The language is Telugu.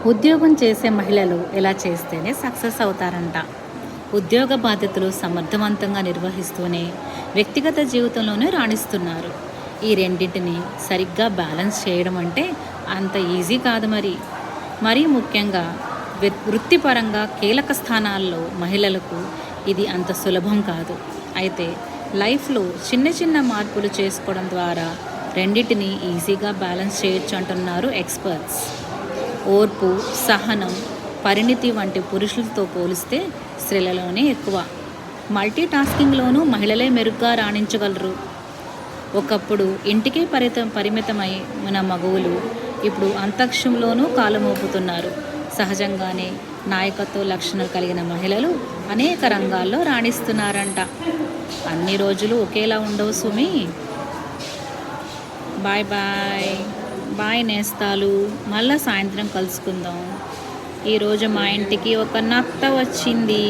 ఉద్యోగం చేసే మహిళలు ఇలా చేస్తేనే సక్సెస్ అవుతారంట. ఉద్యోగ బాధ్యతలు సమర్థవంతంగా నిర్వహిస్తూనే వ్యక్తిగత జీవితంలోనే రాణిస్తున్నారు. ఈ రెండింటిని సరిగ్గా బ్యాలెన్స్ చేయడం అంటే అంత ఈజీ కాదు మరి. మరీ ముఖ్యంగా వృత్తిపరంగా కీలక స్థానాల్లో మహిళలకు ఇది అంత సులభం కాదు. అయితే లైఫ్లో చిన్న చిన్న మార్పులు చేసుకోవడం ద్వారా రెండింటిని ఈజీగా బ్యాలెన్స్ చేయొచ్చు అంటున్నారు ఎక్స్పర్ట్స్. ఓర్పు, సహనం, పరిణితి వంటి పురుషులతో పోలిస్తే స్త్రీలలోనే ఎక్కువ. మల్టీ టాస్కింగ్లోనూ మహిళలే మెరుగ్గా రాణించగలరు. ఒకప్పుడు ఇంటికే పరిమితమై మన మగవులు ఇప్పుడు అంతరిక్షంలోనూ కాలు మోపుతున్నారు. సహజంగానే నాయకత్వ లక్షణాలు కలిగిన మహిళలు అనేక రంగాల్లో రాణిస్తున్నారంట. అన్ని రోజులు ఒకేలా ఉండవు సుమి. Bye bye. బాయ్ నేస్తాలు. మళ్ళా సాయంత్రం కలుసుకుందాం. ఈరోజు మా ఇంటికి ఒక నత్త వచ్చింది.